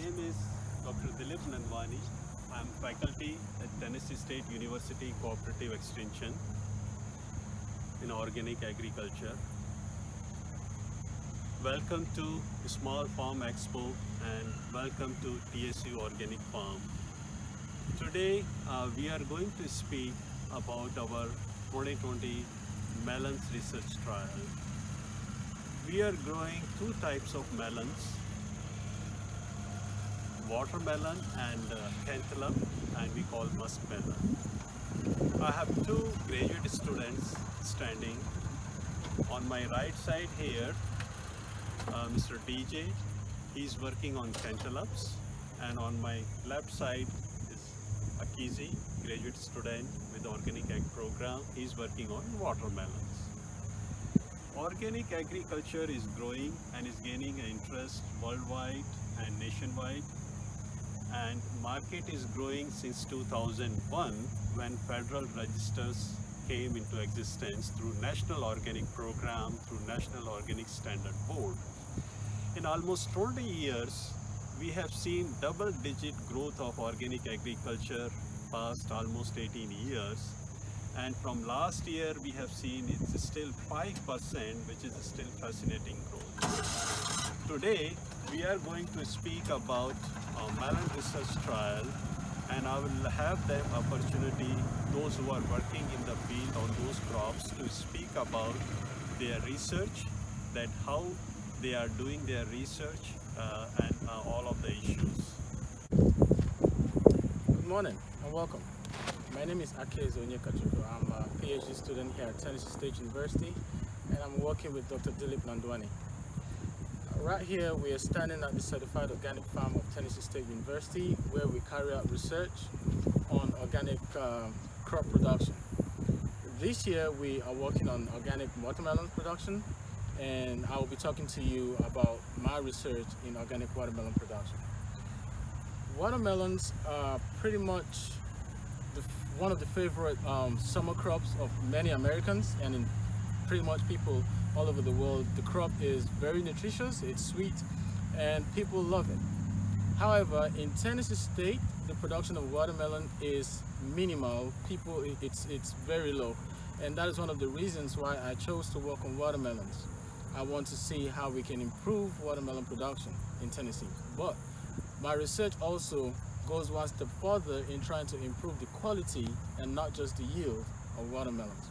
name is Dr. Delip. I'm faculty at Tennessee State University Cooperative Extension in Organic Agriculture. Welcome to Small Farm Expo and welcome to TSU Organic Farm. Today we are going to speak about our 2020 melons research trial. We are growing two types of melons, watermelon and cantaloupe, and we call muskmelon. I have two graduate students standing. On my right side here, Mr. DJ, he's working on cantaloupes, and on my left side is Akizi, graduate student with the Organic Ag program. He's working on watermelons. Organic agriculture is growing and is gaining interest worldwide and nationwide, and market is growing since 2001 when federal registers came into existence through National Organic Program, through National Organic Standard Board. In almost 20 years, we have seen double-digit growth of organic agriculture past almost 18 years. And from last year, we have seen it's still 5%, which is still fascinating growth. Today, we are going to speak about our melon research trial, and I will have them opportunity, those who are working in the field on those crops, to speak about their research, that how they are doing their research and all of the issues. Good morning and welcome. My name is Akizi. I'm a PhD student here at Tennessee State University, and I'm working with Dr. Delip. Right here we are standing at the Certified Organic Farm of Tennessee State University, where we carry out research on organic crop production. This year we are working on organic watermelon production, and I will be talking to you about my research in organic watermelon production. Watermelons are pretty much one of the favorite summer crops of many Americans, and in pretty much people all over the world. The crop is very nutritious, it's sweet, and people love it. However, in Tennessee State, the production of watermelon is minimal. It's very low, and that is one of the reasons why I chose to work on watermelons. I want to see how we can improve watermelon production in Tennessee. But my research also goes one step further in trying to improve the quality and not just the yield of watermelons.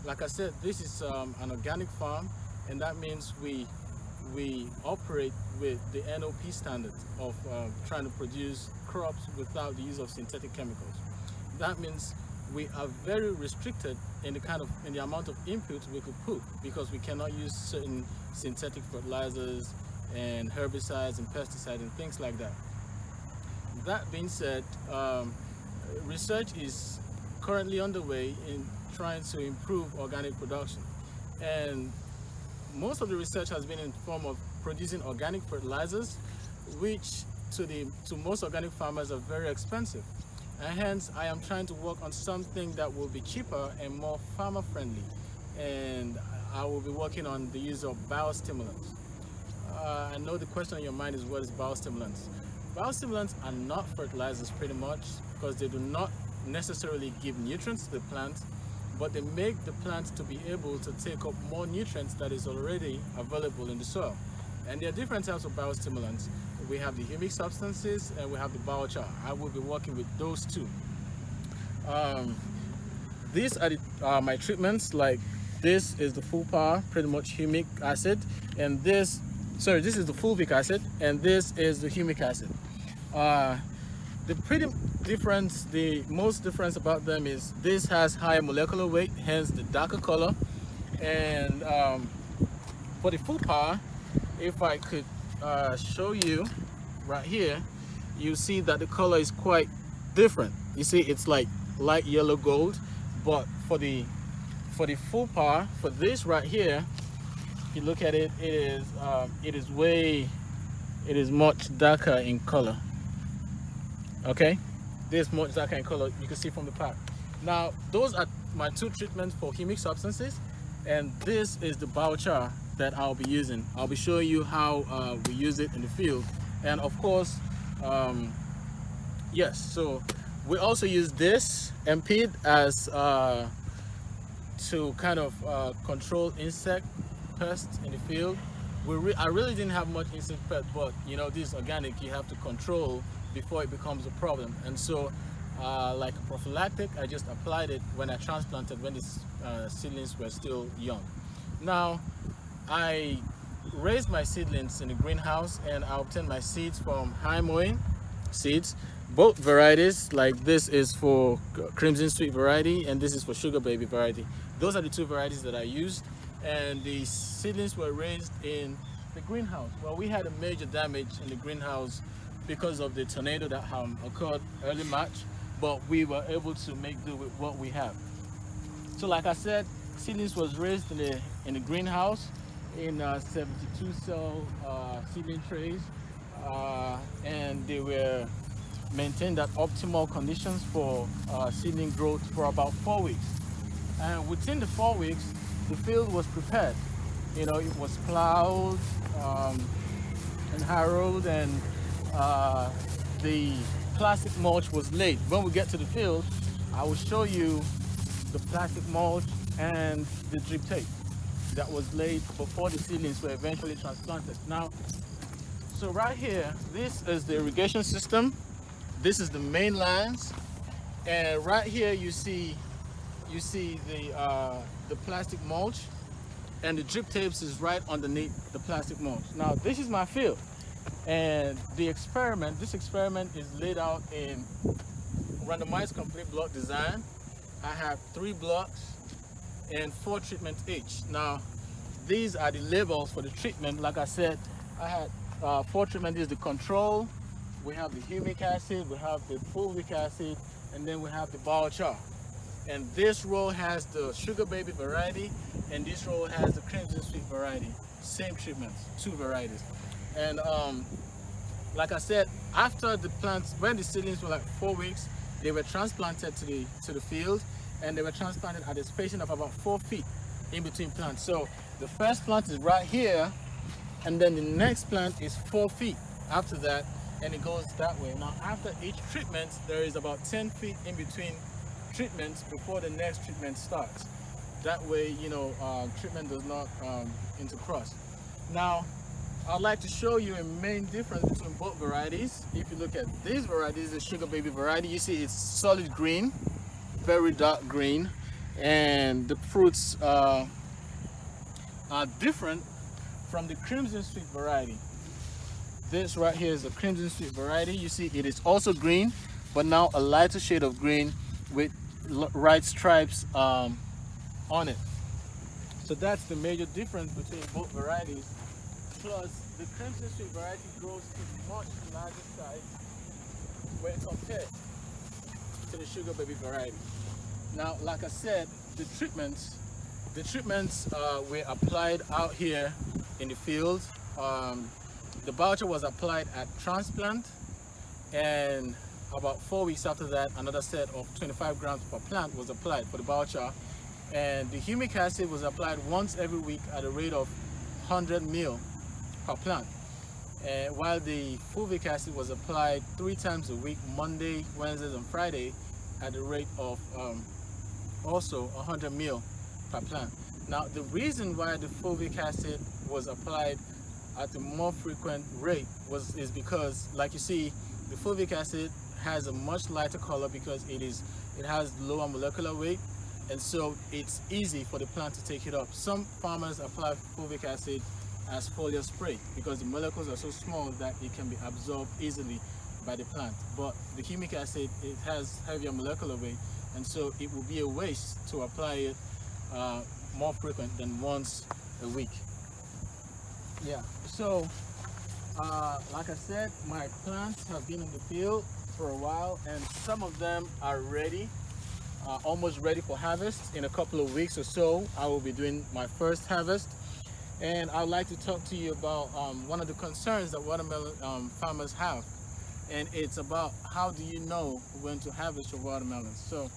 Like I said, this is an organic farm, and that means we operate with the NOP standard of trying to produce crops without the use of synthetic chemicals. That means we are very restricted in the amount of inputs we could put, because we cannot use certain synthetic fertilizers and herbicides and pesticides and things like that. That being said, research is currently underway in trying to improve organic production, and most of the research has been in the form of producing organic fertilizers, which to most organic farmers are very expensive, and hence I am trying to work on something that will be cheaper and more farmer friendly, and I will be working on the use of biostimulants. I know the question on your mind is, what is biostimulants? Biostimulants are not fertilizers pretty much, because they do not necessarily give nutrients to the plant, but they make the plant to be able to take up more nutrients that is already available in the soil. And there are different types of biostimulants. We have the humic substances and we have the biochar. I will be working with those two. These are my treatments. Like, this is the full power, pretty much humic acid, and this is the fulvic acid, and this is the humic acid. The most difference about them is this has higher molecular weight, hence the darker color. And for the full power, if I could show you right here, you see that the color is quite different. You see, it's like light yellow gold, but for the full power, for this right here, if you look at it, it is much darker in color. Okay, this much darker in color, you can see from the pack. Now, those are my two treatments for humic substances, and this is the biochar that I'll be using. I'll be showing you how we use it in the field, and of course Um, yes, so we also use this MPED as to kind of control insect pests in the field. I really didn't have much insect pest, but you know, this organic you have to control before it becomes a problem. And so, like a prophylactic, I just applied it when I transplanted when these seedlings were still young. Now, I raised my seedlings in the greenhouse and I obtained my seeds from high mowing seeds, both varieties. Like this is for crimson sweet variety and this is for sugar baby variety. Those are the two varieties that I used, and the seedlings were raised in the greenhouse. Well, we had a major damage in the greenhouse because of the tornado that occurred early March, but we were able to make do with what we have. So like I said, seedlings was raised in the greenhouse in 72 cell seedling trays, and they were maintained at optimal conditions for seedling growth for about 4 weeks. And within the 4 weeks, the field was prepared. You know, it was plowed and harrowed, and the plastic mulch was laid. When we get to the field, I will show you the plastic mulch and the drip tape that was laid before the seedlings were eventually transplanted. Now, so right here, this is the irrigation system. This is the main lines, and right here you see the plastic mulch, and the drip tapes is right underneath the plastic mulch. Now, this is my field, and this experiment is laid out in randomized complete block design. I have 3 blocks and 4 treatments each. Now, these are the labels for the treatment. Like I said, I had 4 treatments. This is the control. We have the humic acid, we have the fulvic acid, and then we have the biochar. And this row has the sugar baby variety, and this row has the crimson sweet variety. Same treatments, 2 varieties. And like I said, after the plants, when the seedlings were like 4 weeks, they were transplanted to the field, and they were transplanted at a spacing of about 4 feet in between plants. So the first plant is right here, and then the next plant is 4 feet after that, and it goes that way. Now, after each treatment, there is about 10 feet in between treatments before the next treatment starts. That way, you know, treatment does not intercross. Now, I'd like to show you a main difference between both varieties. If you look at this variety, this is the sugar baby variety. You see it's solid green, very dark green, and the fruits are different from the crimson sweet variety. This right here is the crimson sweet variety. You see it is also green, but now a lighter shade of green with white stripes on it. So that's the major difference between both varieties. Plus, the crimson sweet variety grows to much larger size when compared to the sugar baby variety. Now, like I said, the treatments were applied out here in the field. The biochar was applied at transplant, and about 4 weeks after that, another set of 25 grams per plant was applied for the biochar, and the humic acid was applied once every week at a rate of 100 ml per plant, while the fulvic acid was applied 3 times a week, Monday, Wednesdays, and Friday, at the rate of also 100 ml per plant. Now, the reason why the fulvic acid was applied at a more frequent rate is because, like you see, the fulvic acid has a much lighter color because it has lower molecular weight, and so it's easy for the plant to take it up. Some farmers apply fulvic acid as foliar spray because the molecules are so small that it can be absorbed easily by the plant. But the humic acid, it has heavier molecular weight, and so it will be a waste to apply it more frequent than once a week. Yeah, so like I said, my plants have been in the field for a while, and some of them are ready, almost ready for harvest. In a couple of weeks or so, I will be doing my first harvest. And I'd like to talk to you about one of the concerns that watermelon farmers have, and it's about how do you know when to harvest your watermelons. So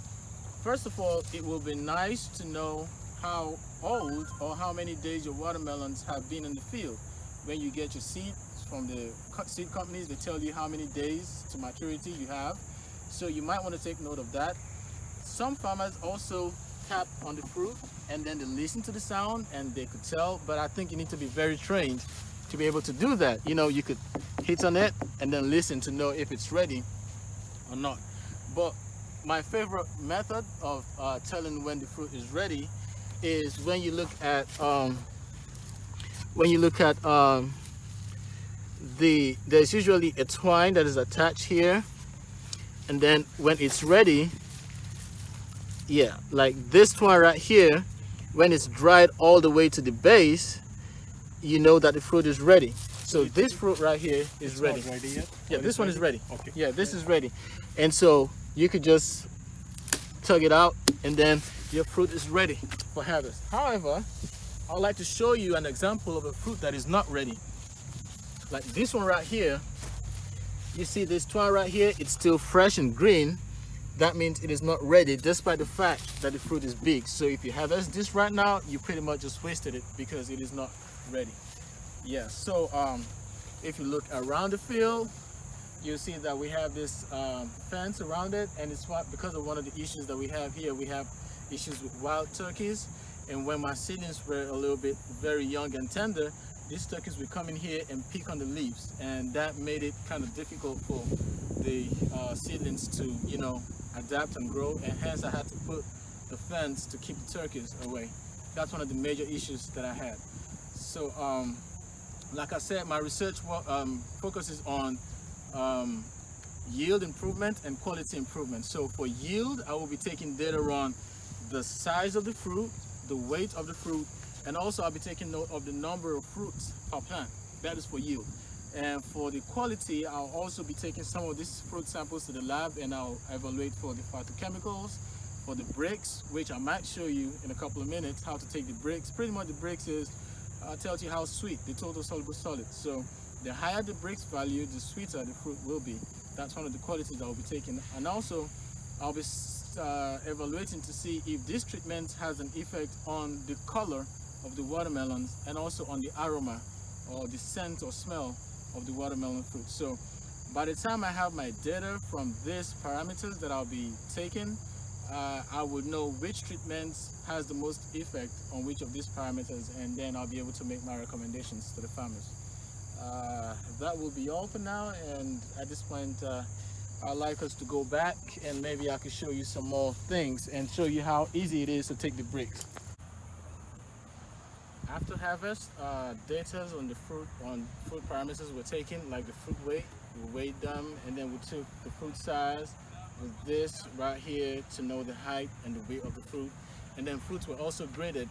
first of all, it will be nice to know how old or how many days your watermelons have been in the field when you get your seeds from the seed companies. They tell you how many days to maturity you have. So you might want to take note of that. Some farmers also tap on the fruit and then they listen to the sound and they could tell, but I think you need to be very trained to be able to do that. You know, you could hit on it and then listen to know if it's ready or not. But my favorite method of telling when the fruit is ready is when you look at there's usually a twine that is attached here, and then when it's ready, yeah, like this twine right here, when it's dried all the way to the base, you know that the fruit is ready. So this fruit right here is ready. Not ready yet? Yeah, this one is ready. Okay. Yeah, this is ready. And so you could just tug it out and then your fruit is ready for harvest. However, I'd like to show you an example of a fruit that is not ready. Like this one right here. You see this twine right here, it's still fresh and green. That means it is not ready despite the fact that the fruit is big. So if you harvest this right now, you pretty much just wasted it because it is not ready. Yeah, so if you look around the field, you'll see that we have this fence around it, and it's because of one of the issues that we have here. We have issues with wild turkeys, and when my seedlings were a little bit very young and tender, these turkeys would come in here and pick on the leaves, and that made it kind of difficult for the seedlings to, you know, adapt and grow, and hence I had to put the fence to keep the turkeys away. That's one of the major issues that I had. So like I said, my research focuses on yield improvement and quality improvement. So for yield, I will be taking data on the size of the fruit, the weight of the fruit, and also I'll be taking note of the number of fruits per plant. That is for yield. And for the quality, I'll also be taking some of these fruit samples to the lab, and I'll evaluate for the phytochemicals, for the bricks, which I might show you in a couple of minutes how to take the bricks. Pretty much the bricks tells you how sweet the total soluble solid. So the higher the bricks value, the sweeter the fruit will be. That's one of the qualities I'll be taking. And also I'll be evaluating to see if this treatment has an effect on the color of the watermelons and also on the aroma or the scent or smell of the watermelon fruit. So by the time I have my data from these parameters that I'll be taking, I would know which treatment has the most effect on which of these parameters, and then I'll be able to make my recommendations to the farmers. That will be all for now, and at this point I'd like us to go back and maybe I could show you some more things and show you how easy it is to take the bricks. After harvest, data on fruit parameters were taken, like the fruit weight. We weighed them, and then we took the fruit size with this right here to know the height and the weight of the fruit. And then fruits were also graded,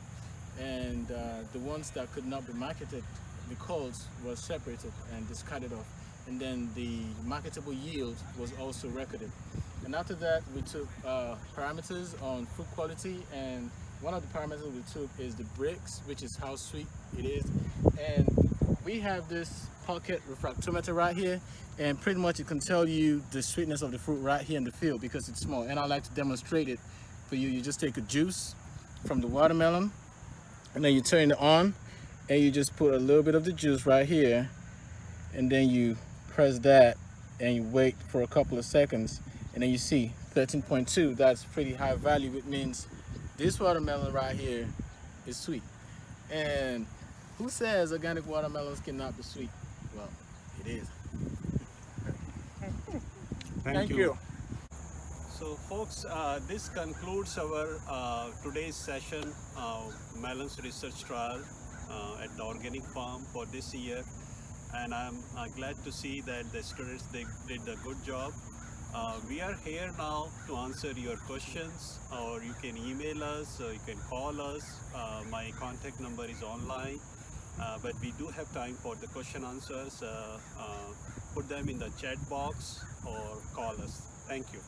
and the ones that could not be marketed, the culls, were separated and discarded off. And then the marketable yield was also recorded. And after that, we took parameters on fruit quality, and one of the parameters we took is the bricks, which is how sweet it is. And we have this pocket refractometer right here, and pretty much it can tell you the sweetness of the fruit right here in the field because it's small. And I like to demonstrate it for you. You just take a juice from the watermelon, and then you turn it on, and you just put a little bit of the juice right here, and then you press that, and you wait for a couple of seconds, and then you see 13.2. That's pretty high value. It means this watermelon right here is sweet. And who says organic watermelons cannot be sweet? Well, it is. Thank you. So folks, this concludes our today's session, melons research trial at the organic farm for this year. And I'm glad to see that the students, they did a good job. We are here now to answer your questions, or you can email us, or you can call us. My contact number is online, but we do have time for the question answers. Put them in the chat box or call us. Thank you.